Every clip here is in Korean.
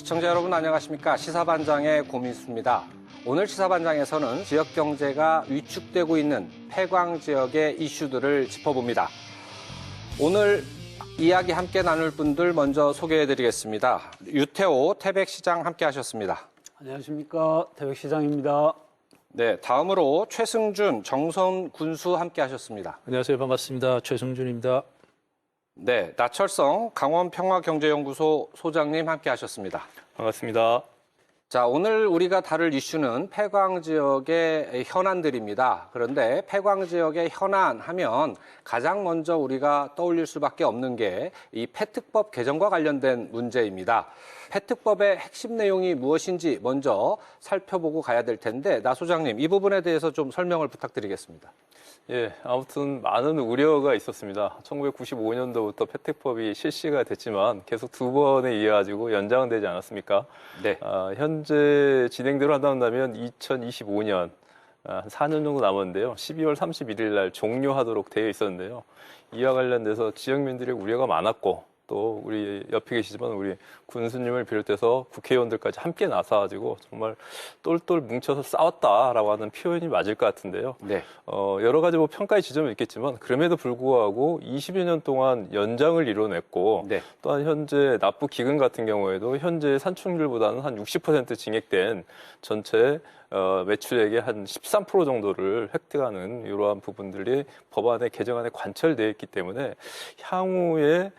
시청자 여러분 안녕하십니까? 시사반장의 고민수입니다. 오늘 시사반장에서는 지역 경제가 위축되고 있는 폐광 지역의 이슈들을 짚어봅니다. 오늘 이야기 함께 나눌 분들 먼저 소개해드리겠습니다. 유태호 태백시장 함께 하셨습니다. 안녕하십니까? 태백시장입니다. 네, 다음으로 최승준 정선군수 함께 하셨습니다. 안녕하세요. 반갑습니다. 최승준입니다. 네, 나철성 강원평화경제연구소 소장님 함께 하셨습니다. 반갑습니다. 자, 오늘 우리가 다룰 이슈는 폐광 지역의 현안들입니다. 그런데 폐광 지역의 현안 하면 가장 먼저 우리가 떠올릴 수밖에 없는 게 이 폐특법 개정과 관련된 문제입니다. 폐특법의 핵심 내용이 무엇인지 먼저 살펴보고 가야 될 텐데 나 소장님 이 부분에 대해서 좀 설명을 부탁드리겠습니다. 예, 아무튼 많은 우려가 있었습니다. 1995년도부터 폐특법이 실시가 됐지만 계속 두 번에 이어가지고 연장되지 않았습니까? 네. 현재 진행대로 한다면 2025년 한 4년 정도 남았는데요. 12월 31일 날 종료하도록 되어 있었는데요. 이와 관련돼서 지역민들의 우려가 많았고 또 우리 옆에 계시지만 우리 군수님을 비롯해서 국회의원들까지 함께 나서가지고 정말 똘똘 뭉쳐서 싸웠다라고 하는 표현이 맞을 것 같은데요. 네. 여러 가지 평가의 지점이 있겠지만 그럼에도 불구하고 20여 년 동안 연장을 이뤄냈고 네. 또한 현재 납부 기금 같은 경우에도 현재 산출률보다는 한 60% 증액된 전체 매출액의 한 13% 정도를 획득하는 이러한 부분들이 법안의 개정안에 관철되어 있기 때문에 향후에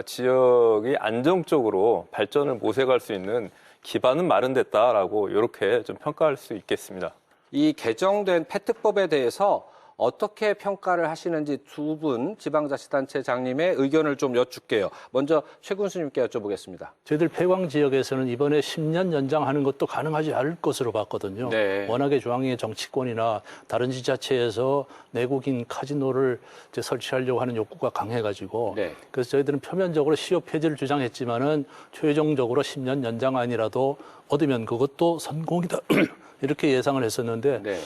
지역이 안정적으로 발전을 모색할 수 있는 기반은 마련됐다라고 이렇게 좀 평가할 수 있겠습니다. 이 개정된 폐특법에 대해서 어떻게 평가를 하시는지 두 분 지방자치단체장님의 의견을 좀 여쭙게요. 먼저 최 군수님께 여쭤보겠습니다. 저희들 폐광 지역에서는 이번에 10년 연장하는 것도 가능하지 않을 것으로 봤거든요. 네. 워낙에 중앙의 정치권이나 다른 지자체에서 내국인 카지노를 이제 설치하려고 하는 욕구가 강해가지고 네. 그래서 저희들은 표면적으로 시효 폐지를 주장했지만은 최종적으로 10년 연장안이라도 얻으면 그것도 성공이다. 이렇게 예상을 했었는데 네.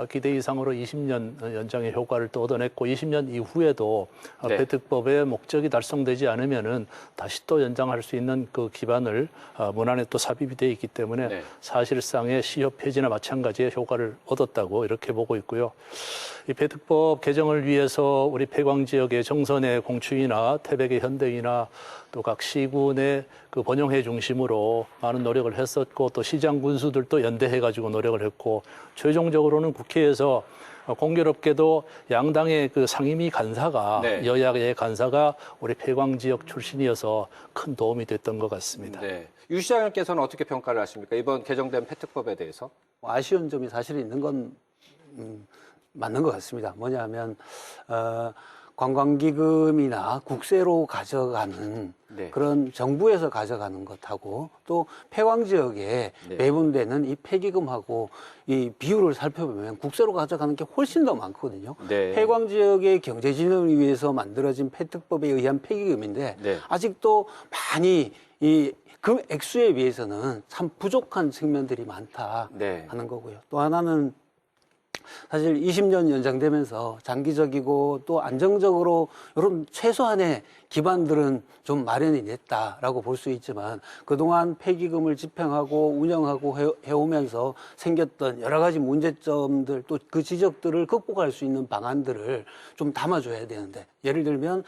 기대 이상으로 20년 연장의 효과를 또 얻어냈고 20년 이후에도 네. 폐특법의 목적이 달성되지 않으면은 다시 또 연장할 수 있는 그 기반을 문안에 또 삽입이 돼 있기 때문에 네. 사실상의 시효 폐지나 마찬가지의 효과를 얻었다고 이렇게 보고 있고요. 이 폐특법 개정을 위해서 우리 폐광 지역의 정선의 공추위나 태백의 현대이나 또 각 시군의 그 번영회 중심으로 많은 노력을 했었고 또 시장 군수들도 연대해가지고 노력을 했고 최종적으로는 국회에서 공교롭게도 양당의 그 상임위 간사가 네. 여야의 간사가 우리 폐광 지역 출신이어서 큰 도움이 됐던 것 같습니다. 네. 유 시장님께서는 어떻게 평가를 하십니까? 이번 개정된 폐특법에 대해서? 아쉬운 점이 사실 있는 건 맞는 것 같습니다. 뭐냐면 관광기금이나 국세로 가져가는 네. 그런 정부에서 가져가는 것하고 또 폐광 지역에 네. 배분되는 이 폐기금하고 이 비율을 살펴보면 국세로 가져가는 게 훨씬 더 많거든요. 네. 폐광 지역의 경제 진흥을 위해서 만들어진 폐특법에 의한 폐기금인데 네. 아직도 많이 이 금 액수에 비해서는 참 부족한 측면들이 많다 네. 하는 거고요. 또 하나는 사실 20년 연장되면서 장기적이고 또 안정적으로 이런 최소한의 기반들은 좀 마련이 됐다라고 볼 수 있지만 그동안 폐기금을 집행하고 운영하고 해오면서 생겼던 여러 가지 문제점들 또 그 지적들을 극복할 수 있는 방안들을 좀 담아줘야 되는데 예를 들면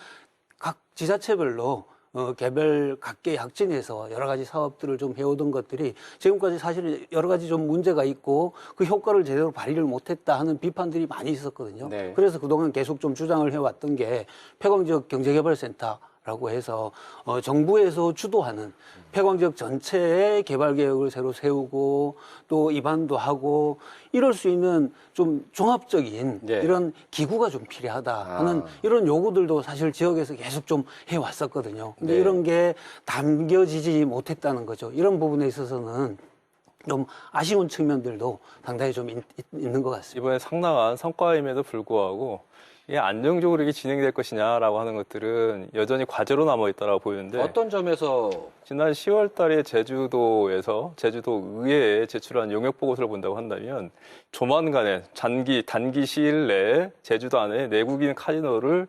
각 지자체별로 개별 각계 약진해서 여러 가지 사업들을 좀 해오던 것들이 지금까지 사실 여러 가지 좀 문제가 있고 그 효과를 제대로 발휘를 못했다 하는 비판들이 많이 있었거든요. 네. 그래서 그동안 계속 좀 주장을 해왔던 게 폐광지역 경제개발센터라고 해서 정부에서 주도하는 폐광지역 전체의 개발 계획을 새로 세우고 또 입안도 하고 이럴 수 있는 좀 종합적인 네. 이런 기구가 좀 필요하다 하는 이런 요구들도 사실 지역에서 계속 좀 해왔었거든요. 근데 네. 이런 게 담겨지지 못했다는 거죠. 이런 부분에 있어서는 좀 아쉬운 측면들도 상당히 좀 있는 것 같습니다. 이번에 상당한 성과임에도 불구하고 이게 안정적으로 이게 진행될 것이냐라고 하는 것들은 여전히 과제로 남아있다고 보이는데 어떤 점에서 지난 10월 달에 제주도에서 제주도 의회에 제출한 용역 보고서를 본다고 한다면 조만간에 단기 시일 내에 제주도 안에 내국인 카지노를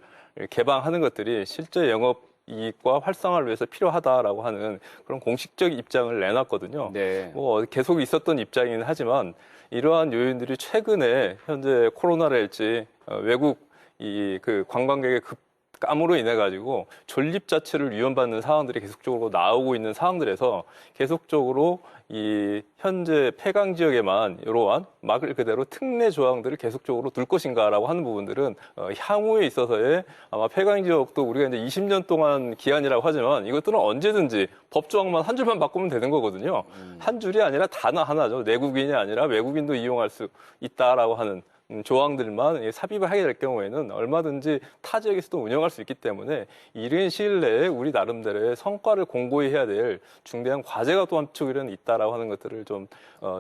개방하는 것들이 실제 영업 이익과 활성화를 위해서 필요하다라고 하는 그런 공식적 입장을 내놨거든요. 네. 뭐 계속 있었던 입장이긴 하지만 이러한 요인들이 최근에 현재 코로나랄지 외국 이 그 관광객의 급감으로 인해 가지고 존립 자체를 위협받는 상황들이 계속적으로 나오고 있는 상황들에서 계속적으로 이 현재 폐강 지역에만 이러한 말 그대로 특례 조항들을 계속적으로 둘 것인가라고 하는 부분들은 향후에 있어서의 아마 폐강 지역도 우리가 이제 20년 동안 기한이라고 하지만 이것들은 언제든지 법 조항만 한 줄만 바꾸면 되는 거거든요. 한 줄이 아니라 단어 하나죠. 내국인이 아니라 외국인도 이용할 수 있다라고 하는 조항들만 삽입을 하게 될 경우에는 얼마든지 타 지역에서도 운영할 수 있기 때문에 이른 시일 내에 우리 나름대로의 성과를 공고히 해야 될 중대한 과제가 또 한쪽에는 있다라고 하는 것들을 좀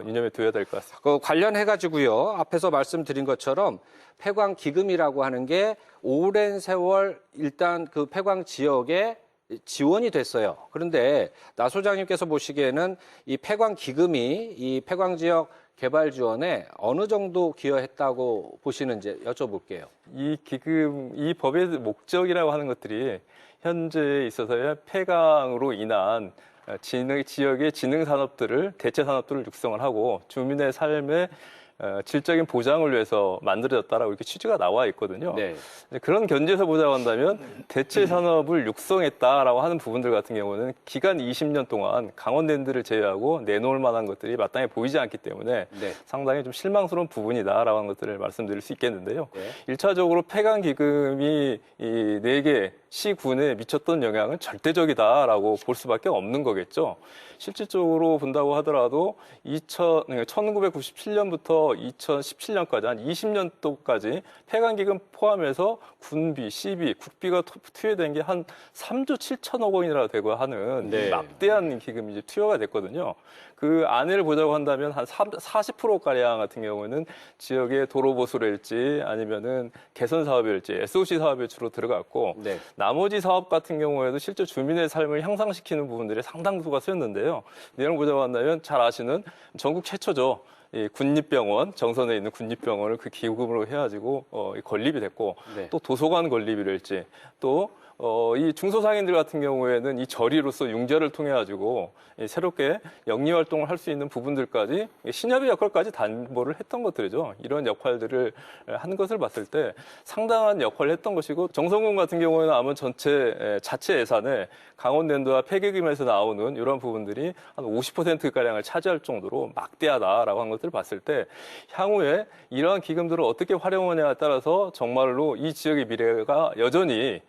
유념해 둬야 될 것 같습니다. 그 관련해가지고요. 앞에서 말씀드린 것처럼 폐광 기금이라고 하는 게 오랜 세월 일단 그 폐광 지역에 지원이 됐어요. 그런데 나 소장님께서 보시기에는 이 폐광 기금이 이 폐광 지역 개발 지원에 어느 정도 기여했다고 보시는지 여쭤볼게요. 이 기금, 이 법의 목적이라고 하는 것들이 현재에 있어서의 폐강으로 인한 지역의 지능 산업들을, 대체 산업들을 육성을 하고 주민의 삶의 질적인 보장을 위해서 만들어졌다라고 이렇게 취지가 나와 있거든요. 네. 그런 견지에서 보자고 한다면 대체 산업을 육성했다라고 하는 부분들 같은 경우는 기간 20년 동안 강원랜드를 제외하고 내놓을 만한 것들이 마땅히 보이지 않기 때문에 네. 상당히 좀 실망스러운 부분이다라고 하는 것들을 말씀드릴 수 있겠는데요. 네. 1차적으로 폐강 기금이 이 4개 시군에 미쳤던 영향은 절대적이다라고 볼 수밖에 없는 거겠죠. 실질적으로 본다고 하더라도 1997년부터 2017년까지 한 20년 동까지 폐강기금 포함해서 군비, 시비, 국비가 투여된 게 한 3조 7천억 원이나 되고 하는 네. 막대한 기금이 이제 투여가 됐거든요. 그 안을 보자고 한다면 한 40%가량 같은 경우는 지역의 도로 보수랄지 아니면은 개선 사업일지 SOC 사업에 주로 들어갔고 네. 나머지 사업 같은 경우에도 실제 주민의 삶을 향상시키는 부분들이 상당수가 쓰였는데요. 내용 보자고 한다면 잘 아시는 전국 최초죠. 이 군립병원, 정선에 있는 군립병원을 그 기금으로 해가지고 건립이 됐고 네. 또 도서관 건립이랄지 또 이 중소상인들 같은 경우에는 이 저리로서 융자를 통해 가지고 새롭게 영리 활동을 할 수 있는 부분들까지 신협의 역할까지 담보를 했던 것들이죠. 이런 역할들을 한 것을 봤을 때 상당한 역할을 했던 것이고 정성군 같은 경우에는 아마 전체 자체 예산에 강원랜드와 폐기금에서 나오는 이런 부분들이 한 50%가량을 차지할 정도로 막대하다라고 한 것들을 봤을 때 향후에 이러한 기금들을 어떻게 활용하냐에 따라서 정말로 이 지역의 미래가 여전히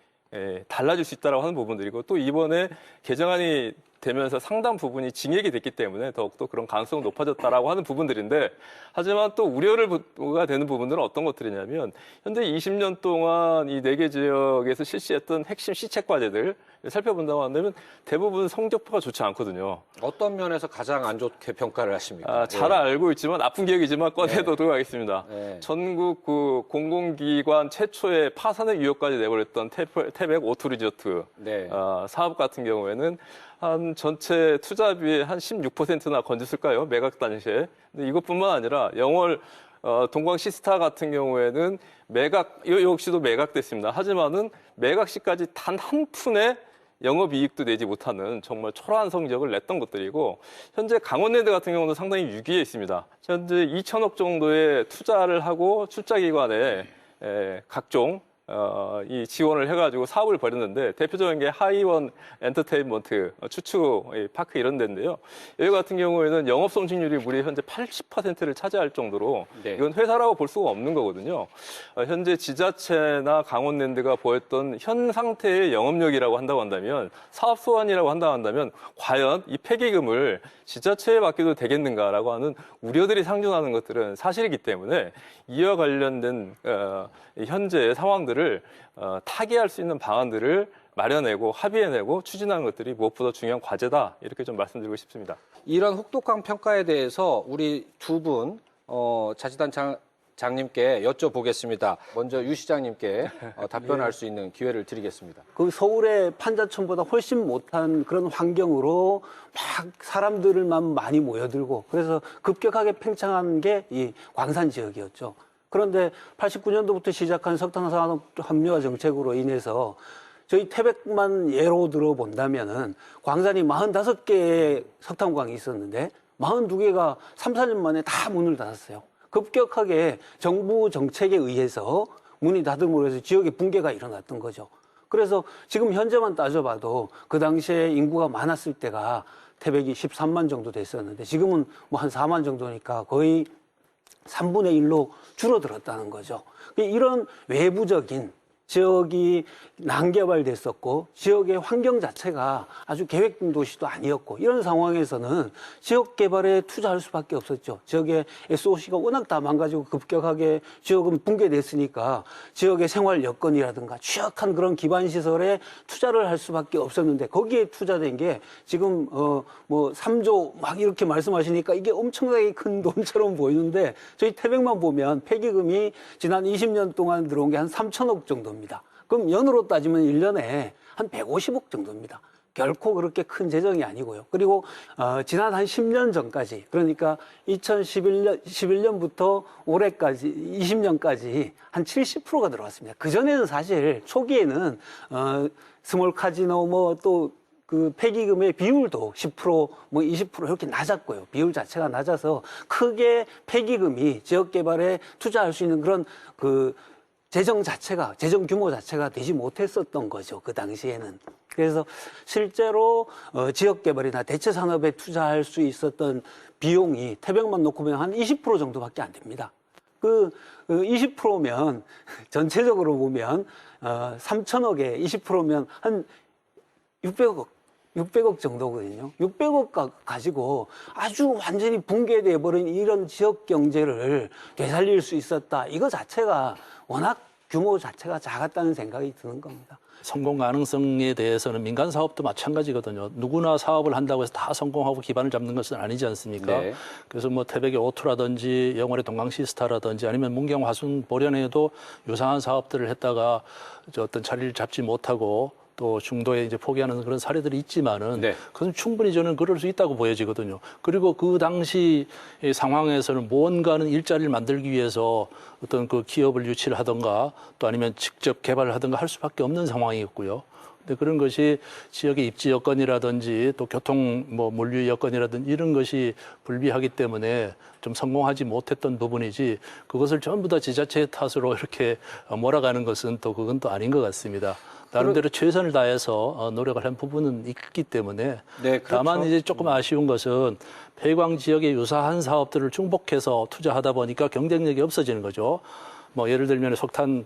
달라질 수 있다고 하는 부분들이고 또 이번에 개정안이 되면서 상당 부분이 징역이 됐기 때문에 더욱더 그런 가능성이 높아졌다라고 하는 부분들인데 하지만 또 우려가 되는 부분들은 어떤 것들이냐면 현재 20년 동안 이 4개 지역에서 실시했던 핵심 시책 과제들 살펴본다고 한다면 대부분 성적표가 좋지 않거든요. 어떤 면에서 가장 안 좋게 평가를 하십니까? 잘 알고 있지만 나쁜 기억이지만 꺼내도록 하겠습니다. 네. 전국 그 공공기관 최초의 파산의 위협까지 내버렸던 태백 오토리조트 네. 사업 같은 경우에는 한 전체 투자비의 한 16%나 건졌을까요? 매각 당시에. 근데 이것뿐만 아니라 영월 동광 시스타 같은 경우에는 이 역시도 매각됐습니다. 하지만은 매각 시까지 단 한 푼의 영업이익도 내지 못하는 정말 초라한 성적을 냈던 것들이고 현재 강원랜드 같은 경우는 상당히 위기에 있습니다. 현재 2천억 정도의 투자를 하고 출자기관에 각종 이 지원을 해가지고 사업을 벌였는데 대표적인 게 하이원 엔터테인먼트 추추 파크 이런 데인데요. 여기 같은 경우에는 영업 손실률이 무려 현재 80%를 차지할 정도로 네. 이건 회사라고 볼 수가 없는 거거든요. 현재 지자체나 강원랜드가 보였던 현 상태의 영업력이라고 한다고 한다면 사업 소환이라고 한다고 한다면 과연 이 폐기금을 지자체에 맡겨도 되겠는가라고 하는 우려들이 상존하는 것들은 사실이기 때문에 이와 관련된 현재의 상황들을 타개할 수 있는 방안들을 마련하고 합의해내고 추진하는 것들이 무엇보다 중요한 과제다 이렇게 좀 말씀드리고 싶습니다. 이런 혹독한 평가에 대해서 우리 두 분 자치단장님께 여쭤보겠습니다. 먼저 유 시장님께 답변할 수 있는 기회를 드리겠습니다. 그 서울의 판자촌보다 훨씬 못한 그런 환경으로 막 사람들만 많이 모여들고 그래서 급격하게 팽창한 게 이 광산 지역이었죠. 그런데 89년도부터 시작한 석탄산업 합리화 정책으로 인해서 저희 태백만 예로 들어본다면은 광산이 45개의 석탄광이 있었는데 42개가 3, 4년 만에 다 문을 닫았어요. 급격하게 정부 정책에 의해서 문이 닫음으로 해서 지역의 붕괴가 일어났던 거죠. 그래서 지금 현재만 따져봐도 그 당시에 인구가 많았을 때가 태백이 13만 정도 됐었는데 지금은 뭐 한 4만 정도니까 거의 3분의 1로 줄어들었다는 거죠. 이런 외부적인 지역이 난개발됐었고 지역의 환경 자체가 아주 계획된 도시도 아니었고 이런 상황에서는 지역 개발에 투자할 수밖에 없었죠. 지역의 SOC가 워낙 다 망가지고 급격하게 지역은 붕괴됐으니까 지역의 생활 여건이라든가 취약한 그런 기반 시설에 투자를 할 수밖에 없었는데 거기에 투자된 게 지금 뭐 3조 막 이렇게 말씀하시니까 이게 엄청나게 큰 돈처럼 보이는데 저희 태백만 보면 폐기금이 지난 20년 동안 들어온 게 한 3천억 정도입니다. 그럼 연으로 따지면 1년에 한 150억 정도입니다. 결코 그렇게 큰 재정이 아니고요. 그리고 지난 한 10년 전까지 그러니까 2011년부터 올해까지 20년까지 한 70%가 들어왔습니다. 그전에는 사실 초기에는 스몰 카지노 뭐 또 그 폐기금의 비율도 10%, 뭐 20% 이렇게 낮았고요. 비율 자체가 낮아서 크게 폐기금이 지역 개발에 투자할 수 있는 그런 그 재정 규모 자체가 되지 못했었던 거죠. 그 당시에는. 그래서 실제로 지역 개발이나 대체 산업에 투자할 수 있었던 비용이 태백만 놓고 보면 한 20% 정도밖에 안 됩니다. 그 20%면 전체적으로 보면 3천억에 20%면 한 600억 정도거든요. 600억 가지고 아주 완전히 붕괴돼 버린 이런 지역 경제를 되살릴 수 있었다. 이거 자체가 워낙 규모 자체가 작았다는 생각이 드는 겁니다. 성공 가능성에 대해서는 민간 사업도 마찬가지거든요. 누구나 사업을 한다고 해서 다 성공하고 기반을 잡는 것은 아니지 않습니까? 네. 그래서 뭐 태백의 오투라든지 영월의 동강시스타라든지 아니면 문경 화순 보련에도 유사한 사업들을 했다가 어떤 자리를 잡지 못하고 또 중도에 이제 포기하는 그런 사례들이 있지만은 네. 그건 충분히 저는 그럴 수 있다고 보여지거든요. 그리고 그 당시 상황에서는 무언가는 일자리를 만들기 위해서 어떤 그 기업을 유치를 하던가 또 아니면 직접 개발을 하던가 할 수밖에 없는 상황이었고요. 근데 그런 것이 지역의 입지 여건이라든지 또 교통 뭐 물류 여건이라든지 이런 것이 불비하기 때문에 좀 성공하지 못했던 부분이지 그것을 전부 다 지자체의 탓으로 이렇게 몰아가는 것은 또 그건 또 아닌 것 같습니다. 나름대로 최선을 다해서 노력을 한 부분은 있기 때문에 네, 그렇죠. 다만 이제 조금 아쉬운 것은 폐광 지역에 유사한 사업들을 중복해서 투자하다 보니까 경쟁력이 없어지는 거죠. 뭐 예를 들면 석탄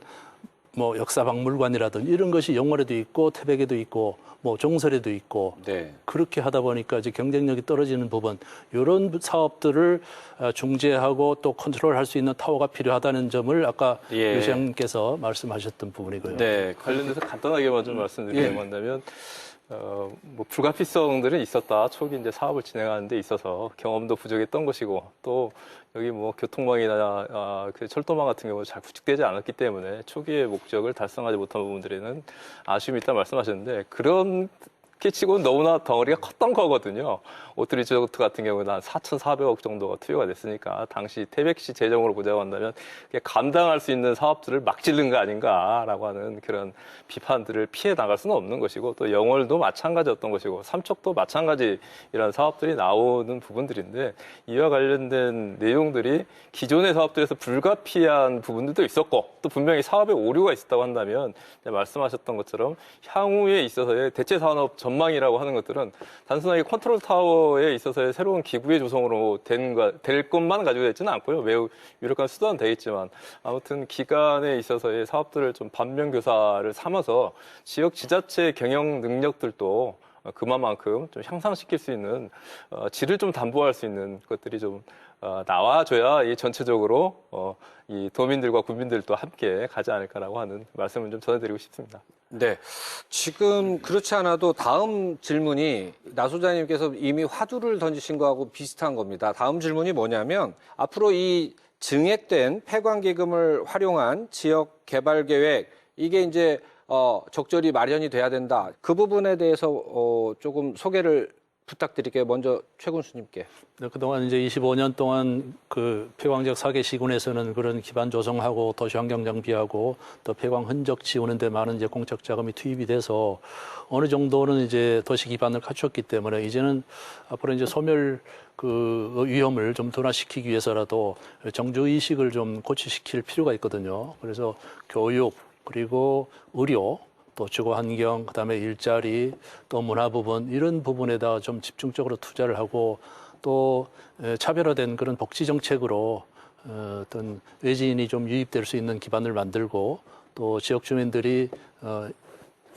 뭐 역사박물관이라든지 이런 것이 영월에도 있고 태백에도 있고 뭐 종설에도 있고 네. 그렇게 하다 보니까 이제 경쟁력이 떨어지는 부분 이런 사업들을 중재하고 또 컨트롤할 수 있는 타워가 필요하다는 점을 아까 유 시장님께서 말씀하셨던 부분이고요. 네, 관련돼서 간단하게만 좀 말씀드리면 한다면 뭐 불가피성들은 있었다. 초기 이제 사업을 진행하는 데 있어서 경험도 부족했던 것이고 또 여기 뭐 교통망이나 그 철도망 같은 경우 잘 구축되지 않았기 때문에 초기의 목적을 달성하지 못한 부분들에는 아쉬움이 있다 말씀하셨는데 그런 치고는 너무나 덩어리가 컸던 거거든요. 오트리지 조트 같은 경우는 한 4,400억 정도가 투여가 됐으니까 당시 태백시 재정으로 보자고 한다면 감당할 수 있는 사업들을 막 지른 거 아닌가라고 하는 그런 비판들을 피해 나갈 수는 없는 것이고 또 영월도 마찬가지였던 것이고 삼척도 마찬가지 이런 사업들이 나오는 부분들인데 이와 관련된 내용들이 기존의 사업들에서 불가피한 부분들도 있었고 또 분명히 사업에 오류가 있었다고 한다면 말씀하셨던 것처럼 향후에 있어서의 대체 산업 전망이라고 하는 것들은 단순하게 컨트롤 타워에 있어서의 새로운 기구의 조성으로 될 것만 가지고 있지는 않고요. 매우 유력한 수단은 되겠지만 아무튼 기간에 있어서의 사업들을 좀 반면교사를 삼아서 지역 지자체 경영 능력들도 그만큼 좀 향상시킬 수 있는 질을 좀 담보할 수 있는 것들이 좀 나와줘야 이 전체적으로 이 도민들과 국민들도 함께 가지 않을까라고 하는 말씀을 좀 전해드리고 싶습니다. 네, 지금 그렇지 않아도 다음 질문이 나 소장님께서 이미 화두를 던지신 거하고 비슷한 겁니다. 다음 질문이 뭐냐면 앞으로 이 증액된 폐광기금을 활용한 지역 개발 계획 이게 이제 적절히 마련이 돼야 된다. 그 부분에 대해서 조금 소개를 부탁드릴게요. 먼저 최 군수님께. 네, 그동안 이제 25년 동안 그 폐광 지역 4개 시군에서는 그런 기반 조성하고 도시 환경 정비하고 또 폐광 흔적 지우는 데 많은 이제 공적 자금이 투입이 돼서 어느 정도는 이제 도시 기반을 갖췄기 때문에 이제는 앞으로 이제 소멸 그 위험을 좀 둔화시키기 위해서라도 정주 의식을 좀 고취시킬 필요가 있거든요. 그래서 교육 그리고 의료 또 주거 환경, 그다음에 일자리, 또 문화 부분 이런 부분에다 좀 집중적으로 투자를 하고 또 차별화된 그런 복지 정책으로 어떤 외지인이 좀 유입될 수 있는 기반을 만들고 또 지역 주민들이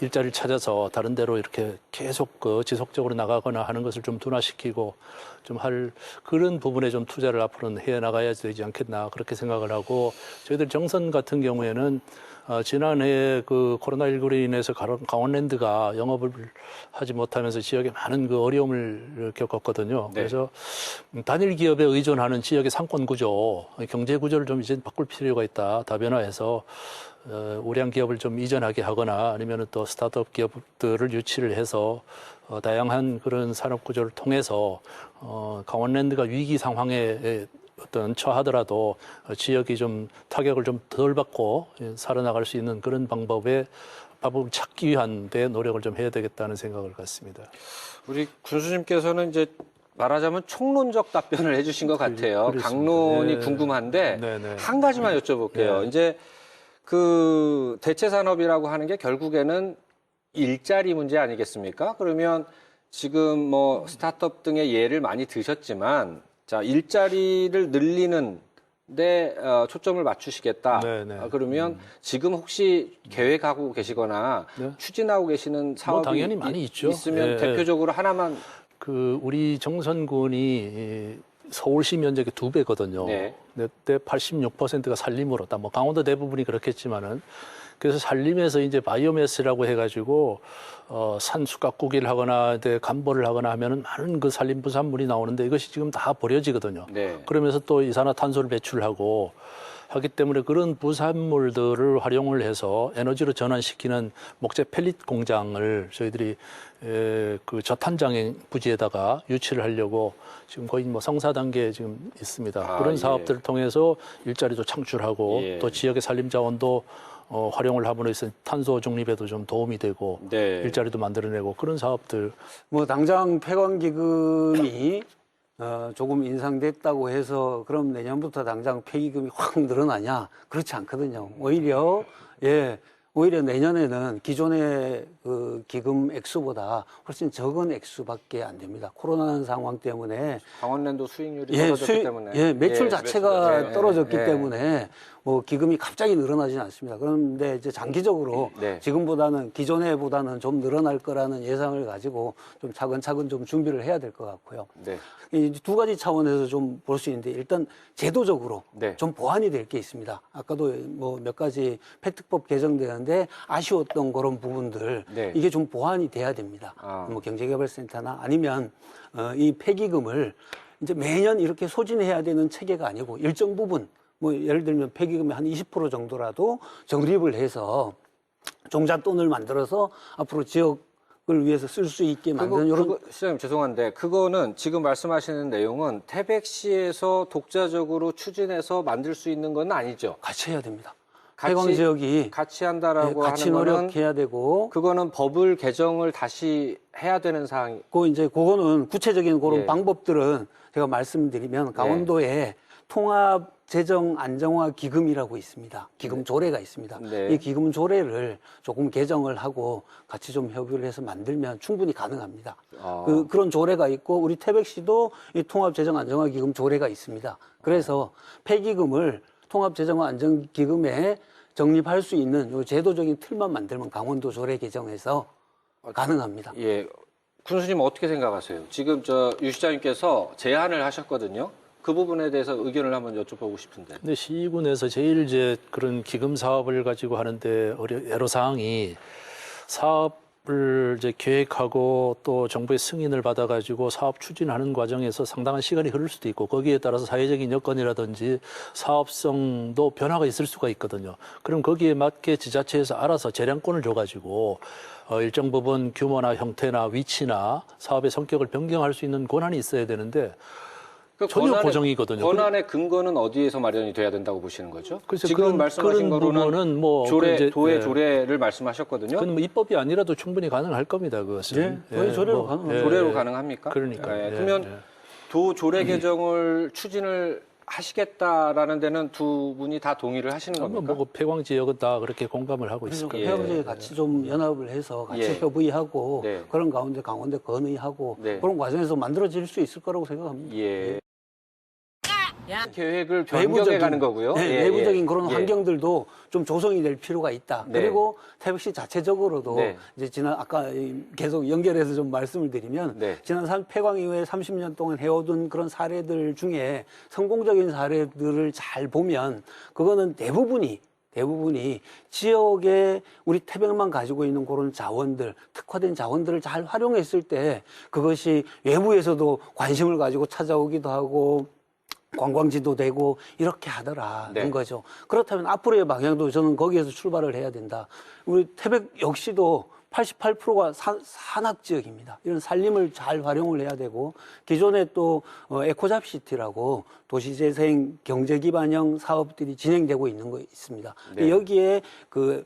일자리를 찾아서 다른 데로 이렇게 계속 지속적으로 나가거나 하는 것을 좀 둔화시키고 좀 할 그런 부분에 좀 투자를 앞으로는 해 나가야 되지 않겠나 그렇게 생각을 하고 저희들 정선 같은 경우에는 지난해 그 코로나19로 인해서 강원랜드가 영업을 하지 못하면서 지역에 많은 그 어려움을 겪었거든요. 네. 그래서 단일 기업에 의존하는 지역의 상권 구조, 경제 구조를 좀 이제 바꿀 필요가 있다. 다변화해서 우량 기업을 좀 이전하게 하거나 아니면 또 스타트업 기업들을 유치를 해서 다양한 그런 산업 구조를 통해서 강원랜드가 위기 상황에 어떤 처하더라도 지역이 좀 타격을 좀 덜 받고 살아나갈 수 있는 그런 방법을 찾기 위한 데 노력을 좀 해야 되겠다는 생각을 갖습니다. 우리 군수님께서는 이제 말하자면 총론적 답변을 해주신 것 같아요. 그렇습니다. 강론이 네. 궁금한데 네. 한 가지만 여쭤볼게요. 네. 이제 그 대체 산업이라고 하는 게 결국에는 일자리 문제 아니겠습니까? 그러면 지금 뭐 스타트업 등의 예를 많이 드셨지만 자, 일자리를 늘리는 데 초점을 맞추시겠다. 네. 그러면 지금 혹시 계획하고 계시거나 네. 추진하고 계시는 사업이 당연히 많이 있죠. 있으면 예, 대표적으로 하나만 그 우리 정선군이 서울시 면적의 2배거든요. 네. 그때 86%가 산림으로 다 뭐 강원도 대부분이 그렇겠지만은 그래서 산림에서 이제 바이오매스라고 해가지고 산수각구기를 하거나 간보를 하거나 하면은 많은 그 산림 부산물이 나오는데 이것이 지금 다 버려지거든요. 네. 그러면서 또 이산화탄소를 배출하고 하기 때문에 그런 부산물들을 활용을 해서 에너지로 전환시키는 목재 펠릿 공장을 저희들이 그 저탄장 부지에다가 유치를 하려고 지금 거의 뭐 성사 단계에 지금 있습니다. 그런 사업들을 통해서 일자리도 창출하고 또 지역의 산림 자원도 활용을 함으로 해서 탄소 중립에도 좀 도움이 되고 네. 일자리도 만들어내고 그런 사업들. 뭐 당장 폐광기금이 조금 인상됐다고 해서 그럼 내년부터 당장 폐기금이 확 늘어나냐? 그렇지 않거든요. 오히려 내년에는 기존의 그 기금 액수보다 훨씬 적은 액수밖에 안 됩니다. 코로나 상황 때문에 강원랜드 수익률이 떨어졌기 때문에 매출 자체가 매출, 떨어졌기 때문에 뭐 기금이 갑자기 늘어나지는 않습니다. 그런데 이제 장기적으로 지금보다는 기존에 보다는 좀 늘어날 거라는 예상을 가지고 좀 차근차근 좀 준비를 해야 될 것 같고요. 이 두 가지 차원에서 좀 볼 수 있는데 일단 제도적으로 좀 보완이 될 게 있습니다. 아까도 뭐 몇 가지 폐특법 개정되는데 아쉬웠던 그런 부분들 이게 좀 보완이 돼야 됩니다. 뭐 경제개발센터나 아니면 이 폐기금을 이제 매년 이렇게 소진해야 되는 체계가 아니고 일정 부분 뭐 예를 들면 폐기금의 한 20% 정도라도 적립을 해서 종잣돈을 만들어서 앞으로 지역을 위해서 쓸 수 있게 만드는 이런. 시장님 죄송한데 그거는 지금 말씀하시는 내용은 태백시에서 독자적으로 추진해서 만들 수 있는 건 아니죠. 같이 해야 됩니다. 폐광 지역이 같이 한다라고 같이 하는 거는 노력해야 되고 그거는 법을 개정을 다시 해야 되는 사항이. 그거는 구체적인 그런 방법들은 제가 말씀드리면 강원도에 통합 재정 안정화 기금이라고 있습니다. 기금 조례가 있습니다. 이 기금 조례를 조금 개정을 하고 같이 좀 협의를 해서 만들면 충분히 가능합니다. 그런 조례가 있고 우리 태백시도 이 통합 재정 안정화 기금 조례가 있습니다. 그래서 폐기금을 통합 재정 안정 기금에 적립할 수 있는 요 제도적인 틀만 만들면 강원도 조례 개정에서 가능합니다. 군수님 어떻게 생각하세요? 지금 유 시장님께서 제안을 하셨거든요. 그 부분에 대해서 의견을 한번 여쭤보고 싶은데. 근데 시군에서 제일 이제 그런 기금 사업을 가지고 하는데 애로사항이 사업 사업을 이제 계획하고 또 정부의 승인을 받아가지고 사업 추진하는 과정에서 상당한 시간이 흐를 수도 있고 거기에 따라서 사회적인 여건이라든지 사업성도 변화가 있을 수가 있거든요. 그럼 거기에 맞게 지자체에서 알아서 재량권을 줘가지고 일정 부분 규모나 형태나 위치나 사업의 성격을 변경할 수 있는 권한이 있어야 되는데 전혀 보정이거든요. 권한의 근거는 어디에서 마련이 돼야 된다고 보시는 거죠? 그래서 지금 말씀하신 그런 거로는 부분은 뭐 조례, 이제, 도의 예. 조례를 말씀하셨거든요. 그건 뭐 입법이 아니라도 충분히 가능할 겁니다. 그것은. 도의 조례로 가능합니다. 조례로 가능합니까? 그러니까요. 예, 그러면 예. 도 조례 개정을 추진을 하시겠다라는 데는 두 분이 다 동의를 하시는 겁니까? 뭐 폐광 지역은 다 그렇게 공감을 하고 있을 그래서 겁니다. 회원들이 같이 좀 연합을 해서 같이 예. 협의하고 네. 그런 가운데 강원대 건의하고 네. 그런 과정에서 만들어질 수 있을 거라고 생각합니다. 예. 계획을 변경해 가는 거고요. 네, 예, 내부적인 예. 그런 예. 환경들도 좀 조성이 될 필요가 있다. 네. 그리고 태백시 자체적으로도 네. 이제 지난 아까 계속 연결해서 좀 말씀을 드리면 네. 지난 폐광 이후에 30년 동안 해오던 그런 사례들 중에 성공적인 사례들을 잘 보면 그거는 대부분이 지역에 우리 태백만 가지고 있는 그런 자원들, 특화된 자원들을 잘 활용했을 때 그것이 외부에서도 관심을 가지고 찾아오기도 하고 관광지도 되고 이렇게 하더라는 네. 거죠. 그렇다면 앞으로의 방향도 저는 거기에서 출발을 해야 된다. 우리 태백 역시도 88%가 산악 지역입니다. 이런 산림을 잘 활용을 해야 되고 기존에 또 에코잡시티라고 도시재생 경제기반형 사업들이 진행되고 있는 거 있습니다. 네. 여기에 그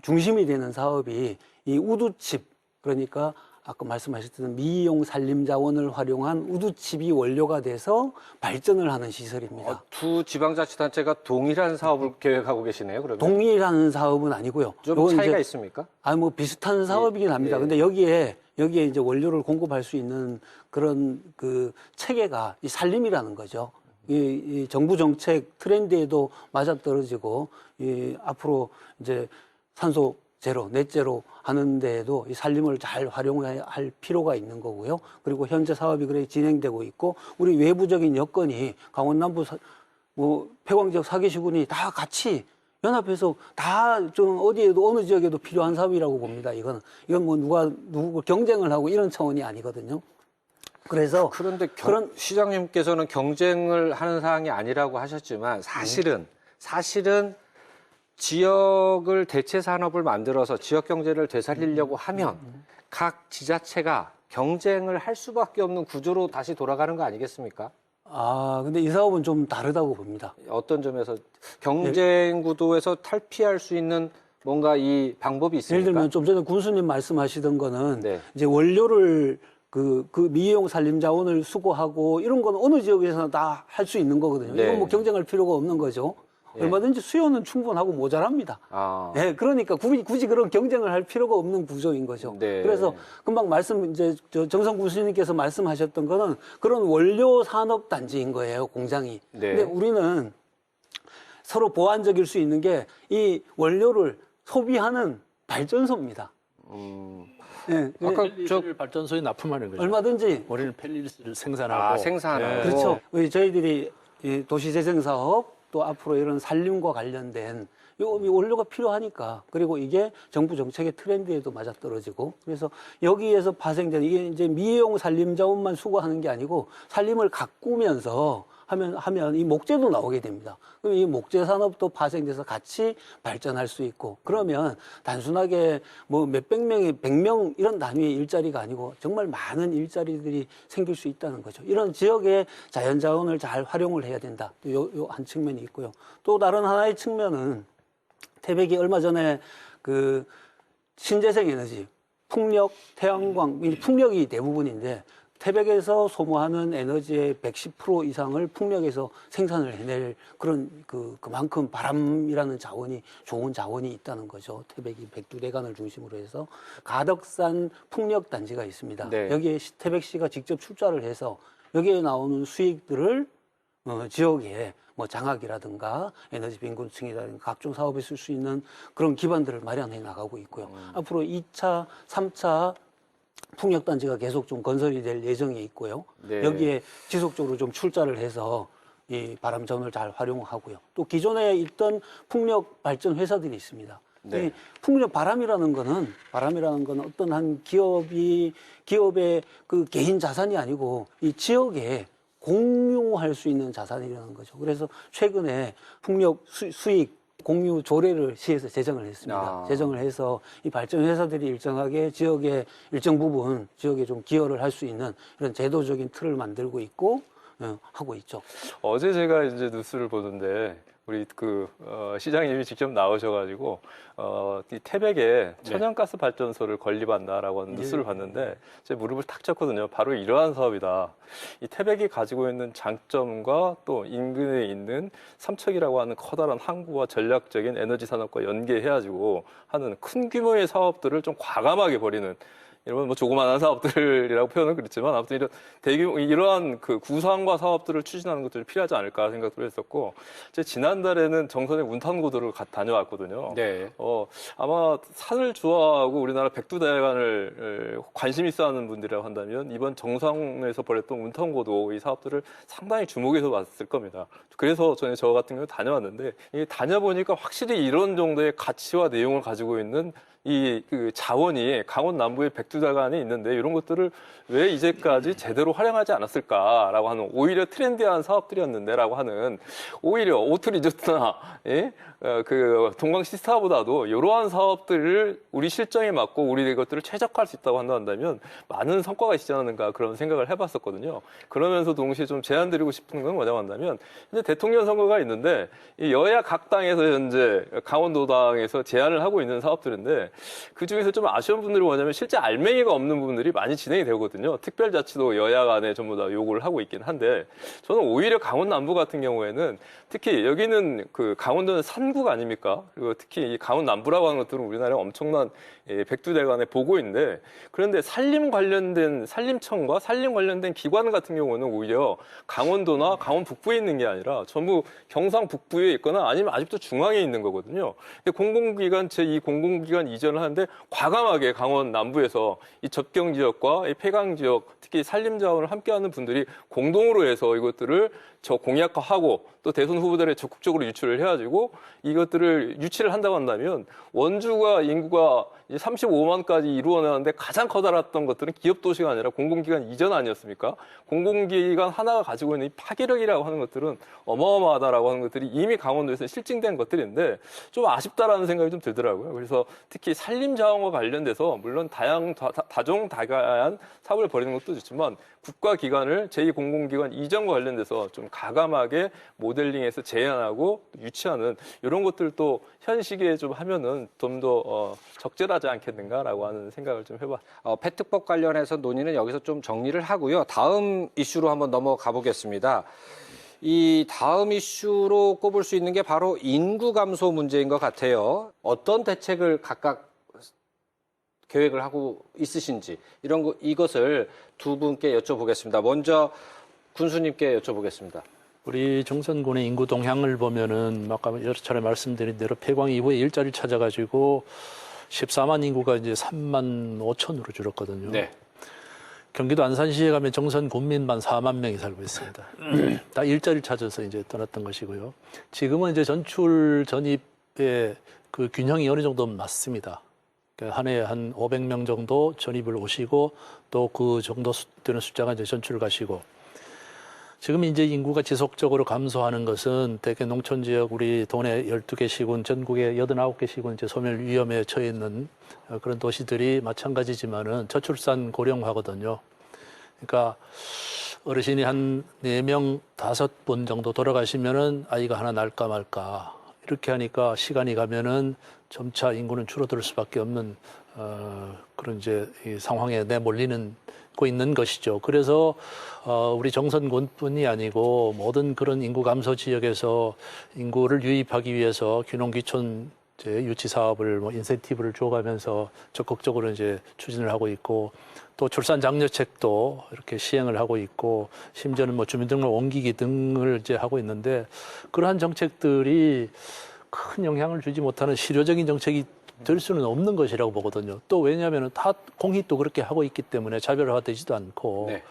중심이 되는 사업이 이 우두칩 그러니까 아까 말씀하셨던 미이용 산림자원을 활용한 우두칩이 원료가 돼서 발전을 하는 시설입니다. 두 지방자치단체가 동일한 사업을 계획하고 계시네요. 그러면 동일한 사업은 아니고요. 좀 요건 차이가 이제 있습니까? 뭐 비슷한 사업이긴 합니다. 예. 근데 여기에 이제 원료를 공급할 수 있는 그런 그 체계가 이 산림이라는 거죠. 이 정부 정책 트렌드에도 맞아떨어지고 앞으로 이제 산소 제로, 넷제로 하는 데에도 이 산림을 잘 활용해야 할 필요가 있는 거고요. 그리고 현재 사업이 그렇게 진행되고 있고 우리 외부적인 여건이 강원 남부 폐광 지역 사기시군이 다 같이 연합해서 다 좀 어디에도 어느 지역에도 필요한 사업이라고 봅니다. 이건 뭐 누구 경쟁을 하고 이런 차원이 아니거든요. 그래서 그런데 그런 시장님께서는 경쟁을 하는 사항이 아니라고 하셨지만 사실은 지역을 대체 산업을 만들어서 지역 경제를 되살리려고 하면 각 지자체가 경쟁을 할 수밖에 없는 구조로 다시 돌아가는 거 아니겠습니까? 근데 이 사업은 좀 다르다고 봅니다. 어떤 점에서 경쟁 구도에서 탈피할 수 있는 뭔가 이 방법이 있습니까? 예를 들면 좀 전에 군수님 말씀하시던 거는 네. 이제 원료를 그 미이용 산림 자원을 수거하고 이런 건 어느 지역에서나 다 할 수 있는 거거든요. 네. 이건 뭐 경쟁할 필요가 없는 거죠. 예. 얼마든지 수요는 충분하고 모자랍니다. 그러니까 굳이 그런 경쟁을 할 필요가 없는 구조인 거죠. 네. 그래서 금방 이제 정성 군수님께서 말씀하셨던 거는 그런 원료 산업 단지인 거예요, 공장이. 네. 근데 우리는 서로 보완적일 수 있는 게 이 원료를 소비하는 발전소입니다. 네. 아까 펠리스를 발전소에 납품하는 거죠. 얼마든지 우리는 펠리스를 생산하고 생산하고 그렇죠. 저희들이 이 도시재생 사업 또 앞으로 이런 산림과 관련된 이 원료가 필요하니까 그리고 이게 정부 정책의 트렌드에도 맞아떨어지고 그래서 여기에서 파생되는 이게 이제 미용 산림 자원만 수거하는 게 아니고 산림을 가꾸면서 하면 이 목재도 나오게 됩니다. 그럼 이 목재 산업도 파생돼서 같이 발전할 수 있고 그러면 단순하게 뭐 몇백 명의 100명 이런 단위의 일자리가 아니고 정말 많은 일자리들이 생길 수 있다는 거죠. 이런 지역의 자연 자원을 잘 활용을 해야 된다. 요 한 측면이 있고요. 또 다른 하나의 측면은 태백이 얼마 전에 그 신재생 에너지, 풍력, 태양광, 이 풍력이 대부분인데 태백에서 소모하는 에너지의 110% 이상을 풍력에서 생산을 해낼 그런 그만큼 바람이라는 자원이 좋은 자원이 있다는 거죠. 태백이 백두대간을 중심으로 해서 가덕산 풍력 단지가 있습니다. 네. 여기에 태백시가 직접 출자를 해서 여기에 나오는 수익들을 지역에 뭐 장학이라든가 에너지 빈곤층이라든가 각종 사업에 쓸 수 있는 그런 기반들을 마련해 나가고 있고요. 앞으로 2차, 3차 풍력단지가 계속 좀 건설이 될 예정에 있고요. 네. 여기에 지속적으로 좀 출자를 해서 이 바람전을 잘 활용하고요. 또 기존에 있던 풍력 발전 회사들이 있습니다. 네. 이 풍력 바람이라는 거는 어떤 한 기업의 그 개인 자산이 아니고 이 지역에 공유할 수 있는 자산이라는 거죠. 그래서 최근에 풍력 수익 공유 조례를 시에서 제정을 했습니다. 아. 제정을 해서 이 발전 회사들이 일정하게 지역에 일정 부분 지역에 좀 기여를 할 수 있는 이런 제도적인 틀을 만들고 있고 하고 있죠. 어제 제가 이제 뉴스를 보는데 우리 시장님이 직접 나오셔가지고 이 태백에 천연가스 발전소를 건립한다라고 하는 뉴스를 봤는데 제 무릎을 탁 쳤거든요. 바로 이러한 사업이다. 이 태백이 가지고 있는 장점과 또 인근에 있는 삼척이라고 하는 커다란 항구와 전략적인 에너지 산업과 연계해가지고 하는 큰 규모의 사업들을 좀 과감하게 벌이는 이런 뭐 조그마한 사업들이라고 표현은 그렇지만 아무튼 이런 대규모 이러한 그 구상과 사업들을 추진하는 것들이 필요하지 않을까 생각도 했었고 제 지난달에는 정선의 운탄고도를 다녀왔거든요. 네. 아마 산을 좋아하고 우리나라 백두대간을 관심 있어하는 분들이라고 한다면 이번 정상에서 벌였던 운탄고도 이 사업들을 상당히 주목해서 봤을 겁니다. 그래서 저는 저 같은 경우 다녀왔는데 다녀보니까 확실히 이런 정도의 가치와 내용을 가지고 있는 그 자원이 강원 남부의 백두대간에 있는데 이런 것들을 왜 이제까지 제대로 활용하지 않았을까라고 하는 오히려 트렌디한 사업들이었는데라고 하는 오히려 오트 리조트나 그 동강 시스타보다도 이러한 사업들을 우리 실정에 맞고 우리 이것들을 최적화할 수 있다고 한다면 많은 성과가 있지 않는가 그런 생각을 해봤었거든요. 그러면서 동시에 좀 제안드리고 싶은 건 뭐냐고 한다면 현재 대통령 선거가 있는데 이 여야 각 당에서 현재 강원도당에서 제안을 하고 있는 사업들인데 그 중에서 좀 아쉬운 분들이 뭐냐면 실제 알맹이가 없는 부분들이 많이 진행이 되거든요. 특별자치도 여야 간에 전부 다 요구를 하고 있긴 한데 저는 오히려 강원 남부 같은 경우에는 특히 여기는 그 강원도는 산국 아닙니까? 그리고 특히 이 강원 남부라고 하는 것들은 우리나라에 엄청난 백두대간의 보고인데 그런데 산림청과 산림 관련된 기관 같은 경우는 오히려 강원도나 강원 북부에 있는 게 아니라 전부 경상 북부에 있거나 아니면 아직도 중앙에 있는 거거든요. 공공기관 제2 공공기관 이전을 하는데 과감하게 강원 남부에서 이 접경 지역과 이 폐강 지역 특히 산림 자원을 함께하는 분들이 공동으로 해서 이것들을 공약화하고 또 대선 후보들에 적극적으로 유치를 해가지고 이것들을 유치를 한다고 한다면 원주가 인구가 35만까지 이루어내는데 가장 커다랐던 것들은 기업 도시가 아니라 공공기관 이전 아니었습니까? 공공기관 하나가 가지고 있는 이 파괴력이라고 하는 것들은 어마어마하다라고 하는 것들이 이미 강원도에서 실증된 것들인데 좀 아쉽다라는 생각이 좀 들더라고요. 그래서 특히 산림자원과 관련돼서 물론 다종다과한 사업을 벌이는 것도 좋지만 국가기관을 제2공공기관 이전과 관련돼서 좀 가감하게 모델링해서 제안하고 유치하는 이런 것들도 현 시기에 좀 하면은 좀 더 적절하지 않겠는가라고 하는 생각을 좀 해봐. 폐특법 관련해서 논의는 여기서 좀 정리를 하고요. 다음 이슈로 한번 넘어가 보겠습니다. 이 다음 이슈로 꼽을 수 있는 게 바로 인구 감소 문제인 것 같아요. 어떤 대책을 각각 계획을 하고 있으신지 이것을 두 분께 여쭤보겠습니다. 먼저 군수님께 여쭤보겠습니다. 우리 정선군의 인구 동향을 보면은 아까 여러 차례 말씀드린 대로 폐광 이후에 일자리를 찾아가지고 14만 인구가 이제 3만 5천으로 줄었거든요. 네. 경기도 안산시에 가면 정선 군민만 4만 명이 살고 있습니다. 다 일자리를 찾아서 이제 떠났던 것이고요. 지금은 이제 전출 전입의 그 균형이 어느 정도 맞습니다. 한 해에 한 500명 정도 전입을 오시고 또 그 정도 되는 숫자가 이제 전출을 가시고 지금 이제 인구가 지속적으로 감소하는 것은 대개 농촌 지역 우리 도내 12개 시군, 전국에 89개 시군 이제 소멸 위험에 처해 있는 그런 도시들이 마찬가지지만은 저출산 고령화거든요. 그러니까 어르신이 한 4명, 5분 정도 돌아가시면은 아이가 하나 날까 말까. 이렇게 하니까 시간이 가면은 점차 인구는 줄어들 수밖에 없는 그런 이제 이 상황에 내몰리는 고 있는 것이죠. 그래서 우리 정선군뿐이 아니고 모든 그런 인구 감소 지역에서 인구를 유입하기 위해서 귀농귀촌 유치 사업을 인센티브를 줘가면서 적극적으로 이제 추진을 하고 있고 또 출산 장려책도 이렇게 시행을 하고 있고 심지어는 주민등록 옮기기 등을 이제 하고 있는데 그러한 정책들이 큰 영향을 주지 못하는 실효적인 정책이 될 수는 없는 것이라고 보거든요. 또 왜냐하면 다 공히 또 그렇게 하고 있기 때문에 차별화되지도 않고 네.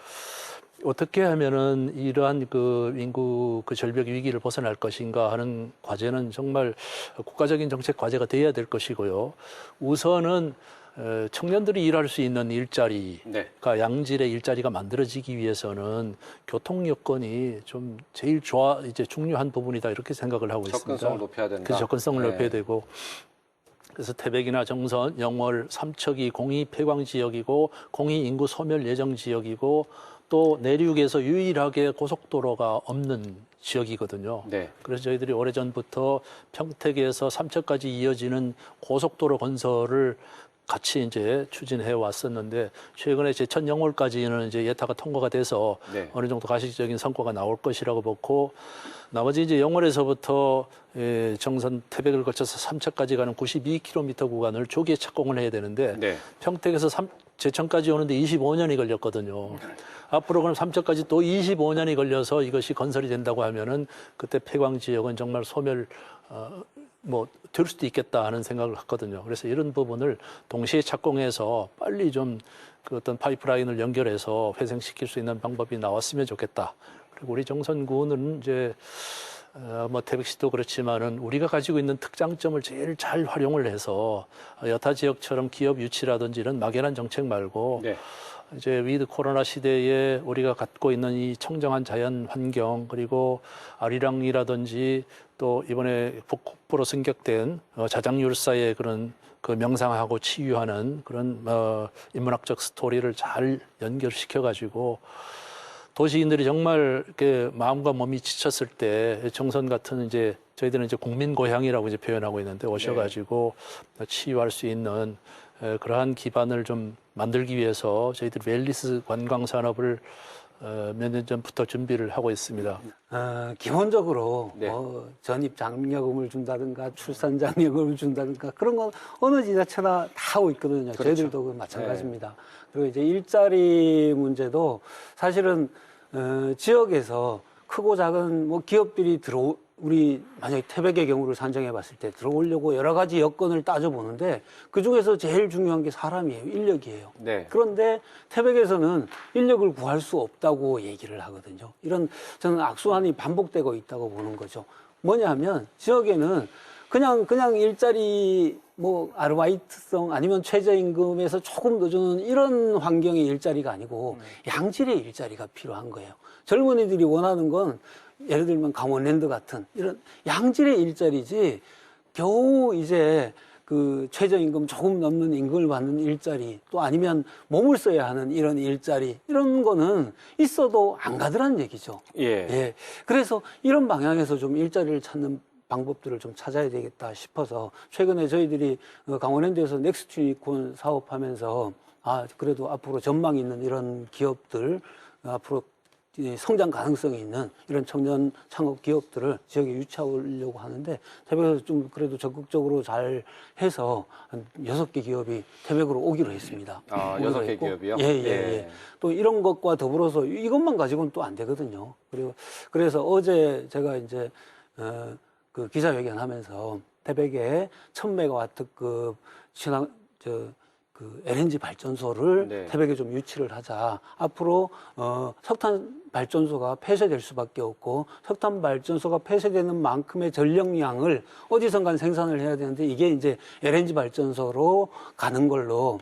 어떻게 하면은 이러한 그 인구 그 절벽 위기를 벗어날 것인가 하는 과제는 정말 국가적인 정책 과제가 돼야 될 것이고요. 우선은 청년들이 일할 수 있는 일자리가 네. 양질의 일자리가 만들어지기 위해서는 교통 여건이 좀 제일 이제 중요한 부분이다 이렇게 생각을 하고 있습니다. 접근성을 높여야 된다. 그 접근성을 네. 높여야 되고. 그래서 태백이나 정선, 영월, 삼척이 공이 폐광 지역이고 공이 인구 소멸 예정 지역이고 또 내륙에서 유일하게 고속도로가 없는 지역이거든요. 네. 그래서 저희들이 오래전부터 평택에서 삼척까지 이어지는 고속도로 건설을 같이 이제 추진해 왔었는데 최근에 제천 영월까지는 이제 예타가 통과가 돼서 네. 어느 정도 가시적인 성과가 나올 것이라고 보고 나머지 이제 영월에서부터 정선 태백을 거쳐서 삼척까지 가는 92km 구간을 조기에 착공을 해야 되는데 네. 평택에서 제천까지 오는데 25년이 걸렸거든요. 앞으로 그럼 삼척까지 또 25년이 걸려서 이것이 건설이 된다고 하면은 그때 폐광 지역은 정말 소멸 될 수도 있겠다 하는 생각을 했거든요. 그래서 이런 부분을 동시에 착공해서 빨리 좀 그 어떤 파이프라인을 연결해서 회생시킬 수 있는 방법이 나왔으면 좋겠다. 그리고 우리 정선구는 이제 태백시도 그렇지만은 우리가 가지고 있는 특장점을 제일 잘 활용을 해서 여타 지역처럼 기업 유치라든지 이런 막연한 정책 말고 네. 이제 위드 코로나 시대에 우리가 갖고 있는 이 청정한 자연 환경 그리고 아리랑이라든지 또 이번에 북극보로 승격된 자장율사의 그런 그 명상하고 치유하는 그런 인문학적 스토리를 잘 연결시켜 가지고 도시인들이 정말 이렇게 마음과 몸이 지쳤을 때 정선 같은 이제 저희들은 이제 국민 고향이라고 이제 표현하고 있는데 오셔가지고 치유할 수 있는 그러한 기반을 좀 만들기 위해서 저희들이 웰니스 관광 산업을 몇 년 전부터 준비를 하고 있습니다. 기본적으로 네. 전입 장려금을 준다든가 출산 장려금을 준다든가 그런 건 어느 지자체나 다 하고 있거든요. 그렇죠. 저희들도 마찬가지입니다. 그리고 이제 일자리 문제도 사실은 지역에서 크고 작은 뭐 기업들이 우리 만약에 태백의 경우를 산정해 봤을 때 들어오려고 여러 가지 여건을 따져보는데 그중에서 제일 중요한 게 사람이에요. 인력이에요. 네. 그런데 태백에서는 인력을 구할 수 없다고 얘기를 하거든요. 이런 저는 악순환이 반복되고 있다고 보는 거죠. 뭐냐 하면 지역에는 그냥 일자리 뭐 아르바이트성 아니면 최저임금에서 조금 더 주는 이런 환경의 일자리가 아니고 양질의 일자리가 필요한 거예요. 젊은이들이 원하는 건 예를 들면 강원랜드 같은 이런 양질의 일자리지 겨우 이제 그 최저임금 조금 넘는 임금을 받는 일자리 또 아니면 몸을 써야 하는 이런 일자리 이런 거는 있어도 안 가더란 얘기죠. 예. 그래서 이런 방향에서 좀 일자리를 찾는 방법들을 좀 찾아야 되겠다 싶어서 최근에 저희들이 강원랜드에서 넥스트 유니콘 사업하면서 그래도 앞으로 전망 있는 이런 기업들 앞으로 성장 가능성이 있는 이런 청년 창업 기업들을 지역에 유치하려고 하는데 태백에서 좀 그래도 적극적으로 잘 해서 한 6개 기업이 태백으로 오기로 했습니다. 6개 기업이요? 예. 또 이런 것과 더불어서 이것만 가지고는 또 안 되거든요. 그래서 어제 제가 이제 그 기자회견 하면서 태백에 1000메가와트급 그 LNG 발전소를 네. 태백에 좀 유치를 하자. 앞으로 석탄 발전소가 폐쇄될 수밖에 없고 석탄 발전소가 폐쇄되는 만큼의 전력량을 어디선가 생산을 해야 되는데 이게 이제 LNG 발전소로 가는 걸로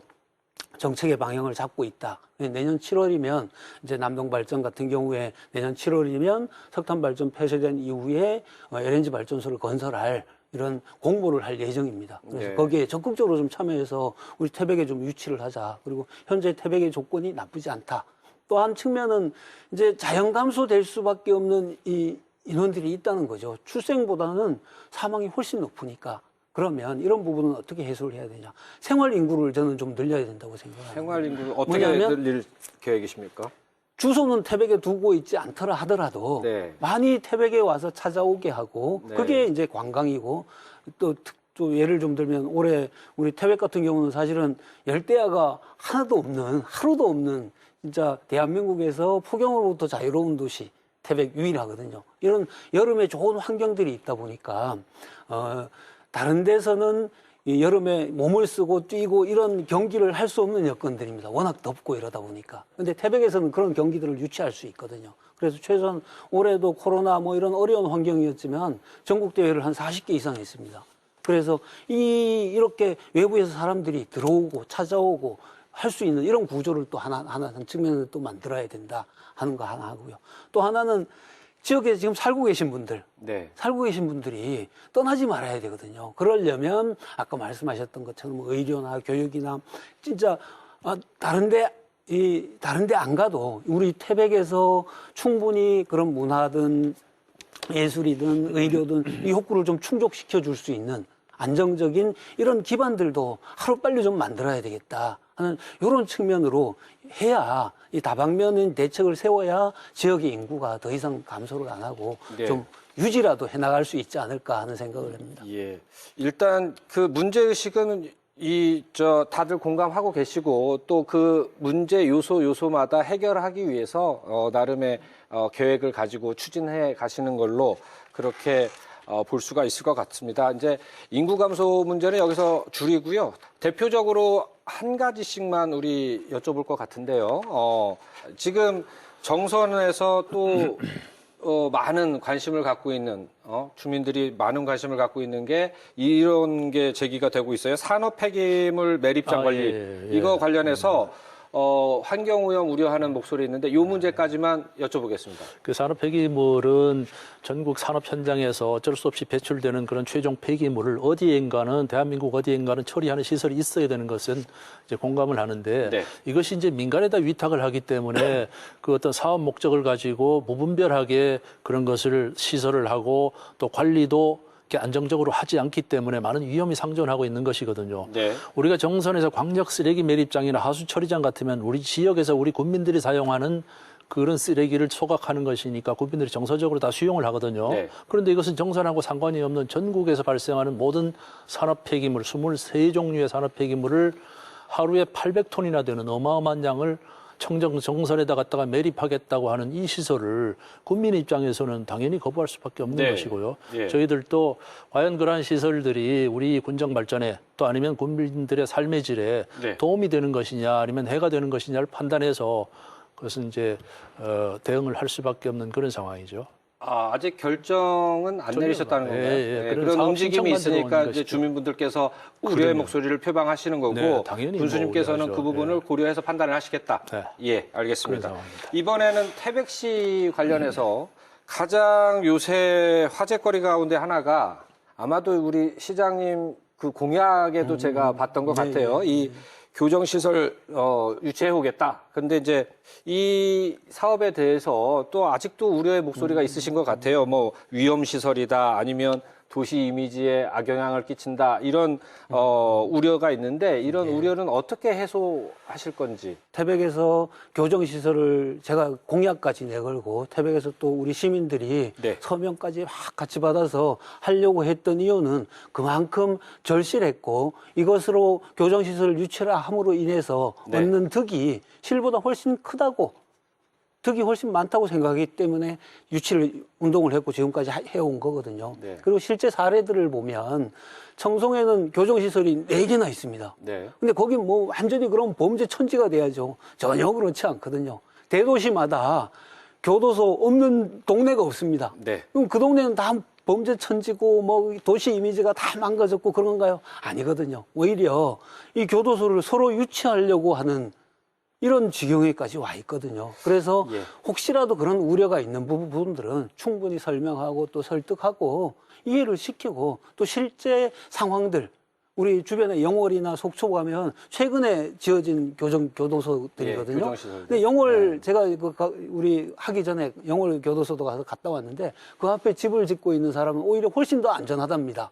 정책의 방향을 잡고 있다. 내년 7월이면 이제 남동 발전 같은 경우에 내년 7월이면 석탄 발전 폐쇄된 이후에 LNG 발전소를 건설할 이런 공모를 할 예정입니다. 그래서 네. 거기에 적극적으로 좀 참여해서 우리 태백에 좀 유치를 하자. 그리고 현재 태백의 조건이 나쁘지 않다. 또 한 측면은 이제 자연 감소될 수밖에 없는 이 인원들이 있다는 거죠. 출생보다는 사망이 훨씬 높으니까. 그러면 이런 부분은 어떻게 해소를 해야 되냐. 생활 인구를 저는 좀 늘려야 된다고 생각합니다. 생활 인구를 어떻게 늘릴 계획이십니까? 주소는 태백에 두고 있지 않더라 하더라도 네. 많이 태백에 와서 찾아오게 하고 네. 그게 이제 관광이고 또 예를 좀 들면 올해 우리 태백 같은 경우는 사실은 열대야가 하루도 없는 진짜 대한민국에서 폭염으로부터 자유로운 도시 태백 유일하거든요. 이런 여름에 좋은 환경들이 있다 보니까 다른 데서는 이 여름에 몸을 쓰고 뛰고 이런 경기를 할 수 없는 여건들입니다. 워낙 덥고 이러다 보니까. 근데 태백에서는 그런 경기들을 유치할 수 있거든요. 그래서 최소한 올해도 코로나 뭐 이런 어려운 환경이었지만 전국 대회를 한 40개 이상 했습니다. 그래서 이렇게 외부에서 사람들이 들어오고 찾아오고 할 수 있는 이런 구조를 또 한 측면에서 또 만들어야 된다 하는 거 하나 하고요. 또 하나는 지역에 지금 살고 계신 분들, 네. 살고 계신 분들이 떠나지 말아야 되거든요. 그러려면 아까 말씀하셨던 것처럼 의료나 교육이나 진짜 다른데 안 가도 우리 태백에서 충분히 그런 문화든 예술이든 의료든 이 욕구를 좀 충족시켜 줄 수 있는 안정적인 이런 기반들도 하루빨리 좀 만들어야 되겠다 하는 이런 측면으로 해야 이 다방면인 대책을 세워야 지역의 인구가 더 이상 감소를 안 하고 네. 좀 유지라도 해나갈 수 있지 않을까 하는 생각을 합니다. 예. 일단 그 문제의식은 다들 공감하고 계시고 또 그 문제 요소마다 해결하기 위해서 나름의 계획을 가지고 추진해 가시는 걸로 그렇게 볼 수가 있을 것 같습니다. 이제 인구 감소 문제는 여기서 줄이고요. 대표적으로 한 가지씩만 우리 여쭤볼 것 같은데요. 지금 정선에서 또 많은 관심을 갖고 있는 주민들이 많은 관심을 갖고 있는 게 이런 게 제기가 되고 있어요. 산업 폐기물 매립장 관리 예. 이거 관련해서 환경오염 우려하는 목소리 있는데 이 문제까지만 여쭤보겠습니다. 그 산업 폐기물은 전국 산업 현장에서 어쩔 수 없이 배출되는 그런 최종 폐기물을 어디엔가는 대한민국 어디엔가는 처리하는 시설이 있어야 되는 것은 이제 공감을 하는데 네. 이것이 이제 민간에다 위탁을 하기 때문에 그 어떤 사업 목적을 가지고 무분별하게 그런 것을 시설을 하고 또 관리도 이렇게 안정적으로 하지 않기 때문에 많은 위험이 상존하고 있는 것이거든요. 네. 우리가 정선에서 광역 쓰레기 매립장이나 하수 처리장 같으면 우리 지역에서 우리 국민들이 사용하는 그런 쓰레기를 소각하는 것이니까 국민들이 정서적으로 다 수용을 하거든요. 네. 그런데 이것은 정선하고 상관이 없는 전국에서 발생하는 모든 산업 폐기물, 23종류의 산업 폐기물을 하루에 800톤이나 되는 어마어마한 양을 정선에다 갖다가 매립하겠다고 하는 이 시설을 국민 입장에서는 당연히 거부할 수밖에 없는 네. 것이고요. 예. 저희들도 과연 그러한 시설들이 우리 군정 발전에 또 아니면 국민들의 삶의 질에 네. 도움이 되는 것이냐 아니면 해가 되는 것이냐를 판단해서 그것은 이제 대응을 할 수밖에 없는 그런 상황이죠. 아직 결정은 안 전혀, 내리셨다는 건가요? 그런 그런 사업 움직임이 신청만 있으니까 들어오는 이제 것이죠. 주민분들께서 우려의 그럼요. 목소리를 표방하시는 거고 네, 당연히 군수님께서는 뭐 그 우려하죠. 부분을 고려해서 판단을 하시겠다. 네. 예, 알겠습니다. 그런 상황입니다. 이번에는 태백시 관련해서 가장 요새 화제거리 가운데 하나가 아마도 우리 시장님 그 공약에도 제가 봤던 것 같아요. 이 교정시설 유치해오겠다. 근데 이제 이 사업에 대해서 또 아직도 우려의 목소리가 있으신 것 같아요. 뭐 위험시설이다 아니면 도시 이미지에 악영향을 끼친다 이런 우려가 있는데 이런 우려는 어떻게 해소하실 건지. 태백에서 교정시설을 제가 공약까지 내걸고 태백에서 또 우리 시민들이 네. 서명까지 막 같이 받아서 하려고 했던 이유는 그만큼 절실했고 이것으로 교정시설을 유치를 함으로 인해서 네. 얻는 득이 실보다 훨씬 크다고 득이 훨씬 많다고 생각하기 때문에 운동을 했고 지금까지 해온 거거든요. 네. 그리고 실제 사례들을 보면 청송에는 교정시설이 4개나 있습니다. 네. 근데 거기 뭐 완전히 그럼 범죄 천지가 돼야죠. 전혀 그렇지 않거든요. 대도시마다 교도소 없는 동네가 없습니다. 네. 그럼 그 동네는 다 범죄 천지고 뭐 도시 이미지가 다 망가졌고 그런가요? 아니거든요. 오히려 이 교도소를 서로 유치하려고 하는 이런 지경에까지 와 있거든요. 그래서 예. 혹시라도 그런 우려가 있는 부분들은 충분히 설명하고 또 설득하고 이해를 시키고 또 실제 상황들 우리 주변에 영월이나 속초 가면 최근에 지어진 교도소들이거든요. 예, 교정시설들. 근데 영월 제가 우리 하기 전에 영월 교도소도 가서 갔다 왔는데 그 앞에 집을 짓고 있는 사람은 오히려 훨씬 더 안전하답니다.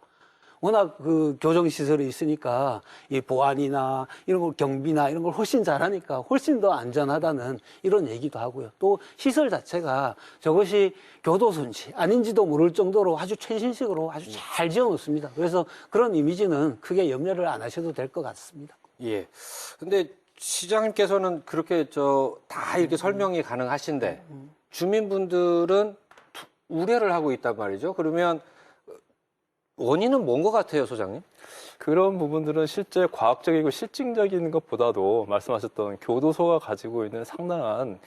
워낙 그 교정시설이 있으니까 이 보안이나 이런 걸 경비나 이런 걸 훨씬 잘하니까 훨씬 더 안전하다는 이런 얘기도 하고요. 또 시설 자체가 저것이 교도소인지 아닌지도 모를 정도로 아주 최신식으로 아주 잘 지어 놓습니다. 그래서 그런 이미지는 크게 염려를 안 하셔도 될 것 같습니다. 예. 근데 시장님께서는 그렇게 다 이렇게 설명이 가능하신데 주민분들은 우려를 하고 있단 말이죠. 그러면 원인은 뭔 것 같아요, 소장님? 그런 부분들은 실제 과학적이고 실증적인 것보다도 말씀하셨던 교도소가 가지고 있는 상당한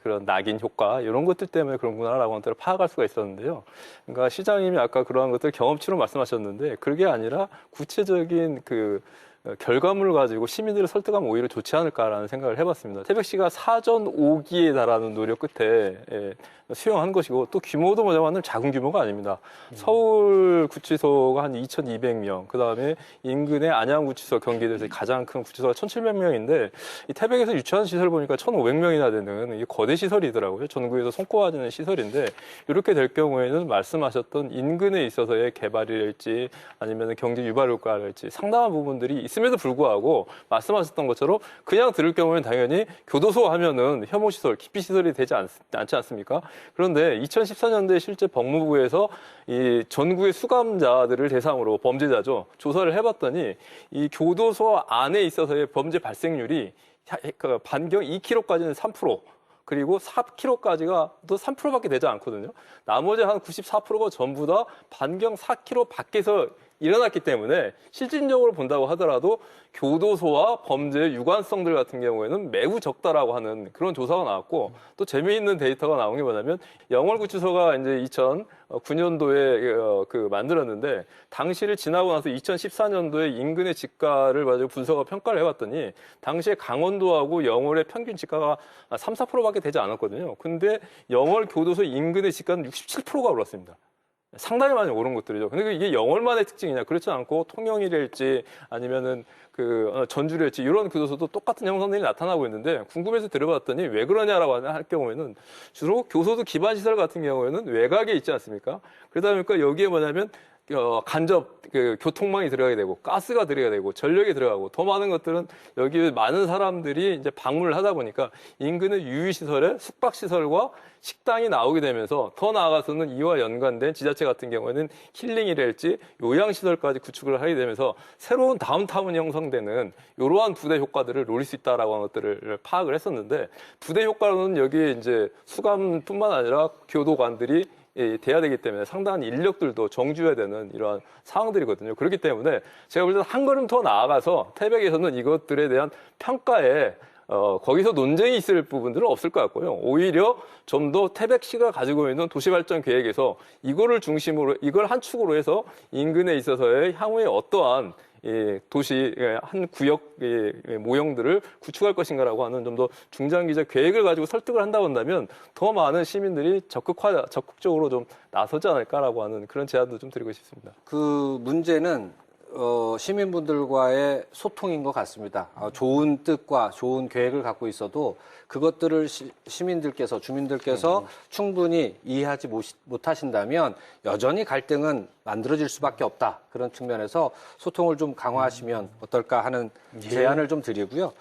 그런 낙인 효과 이런 것들 때문에 그런구나라고 하는 것들을 파악할 수가 있었는데요. 그러니까 시장님이 아까 그러한 것들 경험치로 말씀하셨는데 그게 아니라 구체적인 그 결과물을 가지고 시민들을 설득하면 오히려 좋지 않을까라는 생각을 해봤습니다. 태백시가 사전 5기에 달하는 노력 끝에 수용한 것이고 또 규모도 뭐냐면 작은 규모가 아닙니다. 서울 구치소가 한 2,200명, 그 다음에 인근의 안양구치소 경기도에서 가장 큰 구치소가 1,700명인데 이 태백에서 유치한 시설 보니까 1,500명이나 되는 이게 거대 시설이더라고요. 전국에서 손꼽아지는 시설인데 이렇게 될 경우에는 말씀하셨던 인근에 있어서의 개발이랄지 아니면 경제 유발 효과랄지 상당한 부분들이 있음에도 불구하고 말씀하셨던 것처럼 그냥 들을 경우에는 당연히 교도소 하면은 혐오시설, 기피시설이 되지 않지 않습니까? 그런데 2014년도에 실제 법무부에서 이 전국의 수감자들을 대상으로 범죄자죠. 조사를 해봤더니 이 교도소 안에 있어서의 범죄 발생률이 반경 2km까지는 3%, 그리고 4km까지가 또 3%밖에 되지 않거든요. 나머지 한 94%가 전부 다 반경 4km 밖에서 일어났기 때문에 실질적으로 본다고 하더라도 교도소와 범죄의 유관성들 같은 경우에는 매우 적다라고 하는 그런 조사가 나왔고 또 재미있는 데이터가 나온 게 뭐냐면 영월구치소가 이제 2009년도에 그 만들었는데 당시를 지나고 나서 2014년도에 인근의 집가를 가지고 분석과 평가를 해봤더니 당시에 강원도하고 영월의 평균 집가가 3, 4%밖에 되지 않았거든요. 근데 영월 교도소 인근의 집가는 67%가 올랐습니다. 상당히 많이 오른 것들이죠. 근데 이게 영월만의 특징이냐? 그렇지 않고 통영이랄지 아니면은 그 전주랄지 이런 교도소도 똑같은 형성들이 나타나고 있는데 궁금해서 들어봤더니 왜 그러냐라고 할 경우에는 주로 교도소 기반 시설 같은 경우에는 외곽에 있지 않습니까? 그러다 보니까 여기에 뭐냐면 간접 그 교통망이 들어가게 되고 가스가 들어가게 되고 전력이 들어가고 더 많은 것들은 여기 많은 사람들이 이제 방문을 하다 보니까 인근의 유휴시설에 숙박시설과 식당이 나오게 되면서 더 나아가서는 이와 연관된 지자체 같은 경우에는 힐링이랄지 요양시설까지 구축을 하게 되면서 새로운 다운타운이 형성되는 이러한 부대 효과들을 노릴 수 있다라고 하는 것들을 파악을 했었는데 부대 효과로는 여기에 이제 수감뿐만 아니라 교도관들이 돼야 되기 때문에 상당한 인력들도 정주해야 되는 이러한 상황들이거든요. 그렇기 때문에 제가 볼 때는 한 걸음 더 나아가서 태백에서는 이것들에 대한 평가에 거기서 논쟁이 있을 부분들은 없을 것 같고요. 오히려 좀 더 태백시가 가지고 있는 도시발전 계획에서 이거를 중심으로 이걸 한 축으로 해서 인근에 있어서의 향후에 어떠한 도시 한 구역 모형들을 구축할 것인가라고 하는 좀 더 중장기적 계획을 가지고 설득을 한다고 한다면 더 많은 시민들이 적극적으로 좀 나서지 않을까라고 하는 그런 제안도 좀 드리고 싶습니다. 그 문제는 시민분들과의 소통인 것 같습니다. 좋은 뜻과 좋은 계획을 갖고 있어도 그것들을 시민들께서, 주민들께서 충분히 이해하지 못하신다면 여전히 갈등은 만들어질 수밖에 없다. 그런 측면에서 소통을 좀 강화하시면 어떨까 하는 제안을 좀 드리고요.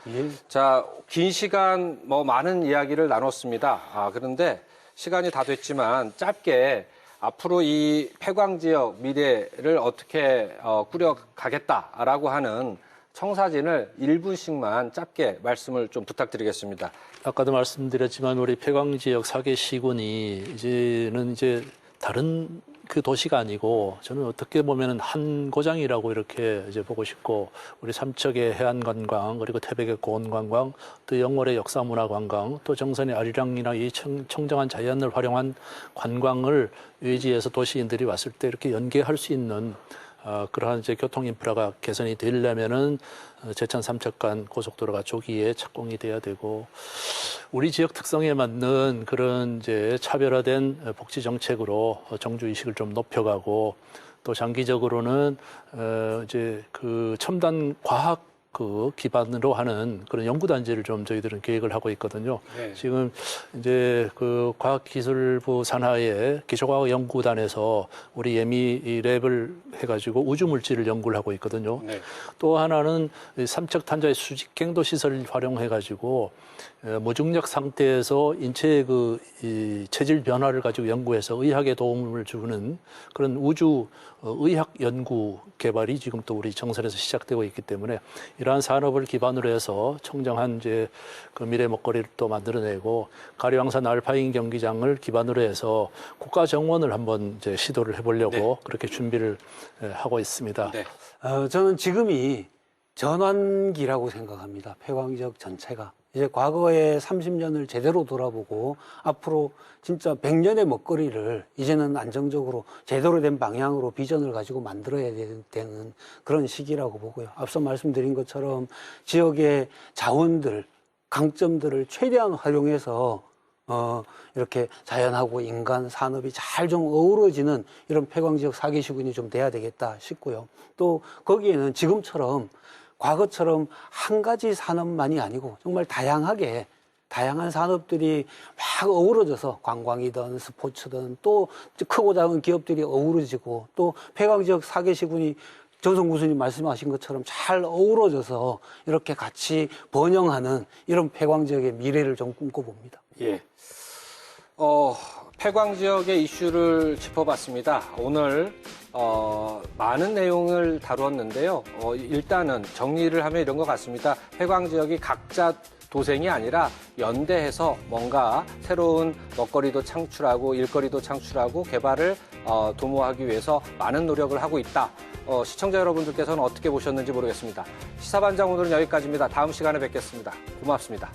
자, 긴 시간 많은 이야기를 나눴습니다. 그런데 시간이 다 됐지만 짧게 앞으로 이 폐광 지역 미래를 어떻게 꾸려가겠다라고 하는 청사진을 1분씩만 짧게 말씀을 좀 부탁드리겠습니다. 아까도 말씀드렸지만 우리 폐광 지역 4개 시군이 이제는 다른 그 도시가 아니고 저는 어떻게 보면은 한 고장이라고 이렇게 이제 보고 싶고 우리 삼척의 해안관광 그리고 태백의 고원관광 또 영월의 역사문화관광 또 정선의 아리랑이나 이 청정한 자연을 활용한 관광을 외지에서 도시인들이 왔을 때 이렇게 연계할 수 있는 그러한 이제 교통 인프라가 개선이 되려면은 제천 삼척 간 고속도로가 조기에 착공이 돼야 되고 우리 지역 특성에 맞는 그런 이제 차별화된 복지 정책으로 정주 의식을 좀 높여가고 또 장기적으로는 이제 그 첨단 과학 그 기반으로 하는 그런 연구단지를 좀 저희들은 계획을 하고 있거든요. 네. 지금 이제 그 과학기술부 산하의 기초과학연구단에서 우리 예미 랩을 해가지고 우주물질을 연구를 하고 있거든요. 네. 또 하나는 삼척탄자의 수직갱도 시설을 활용해가지고 무중력 상태에서 인체의 이 체질 변화를 가지고 연구해서 의학에 도움을 주는 그런 우주 의학 연구 개발이 지금 또 우리 정선에서 시작되고 있기 때문에 이러한 산업을 기반으로 해서 청정한 이제 그 미래 먹거리를 또 만들어내고 가리왕산 알파인 경기장을 기반으로 해서 국가 정원을 한번 이제 시도를 해보려고 네. 그렇게 준비를 하고 있습니다. 네. 저는 지금이 전환기라고 생각합니다. 폐광 지역 전체가. 이제 과거의 30년을 제대로 돌아보고 앞으로 진짜 100년의 먹거리를 이제는 안정적으로 제대로 된 방향으로 비전을 가지고 만들어야 되는 그런 시기라고 보고요. 앞서 말씀드린 것처럼 지역의 자원들, 강점들을 최대한 활용해서 이렇게 자연하고 인간, 산업이 잘 좀 어우러지는 이런 폐광지역 4개 시군이 좀 돼야 되겠다 싶고요. 또 거기에는 지금처럼 과거처럼 한 가지 산업만이 아니고 정말 다양한 산업들이 막 어우러져서 관광이든 스포츠든 또 크고 작은 기업들이 어우러지고 또 폐광지역 4개 시군이 정성 교수님 말씀하신 것처럼 잘 어우러져서 이렇게 같이 번영하는 이런 폐광지역의 미래를 좀 꿈꿔봅니다. 예. 폐광 지역의 이슈를 짚어봤습니다. 오늘 많은 내용을 다루었는데요. 일단은 정리를 하면 이런 것 같습니다. 폐광 지역이 각자 도생이 아니라 연대해서 뭔가 새로운 먹거리도 창출하고 일거리도 창출하고 개발을 도모하기 위해서 많은 노력을 하고 있다. 시청자 여러분들께서는 어떻게 보셨는지 모르겠습니다. 시사반장 오늘은 여기까지입니다. 다음 시간에 뵙겠습니다. 고맙습니다.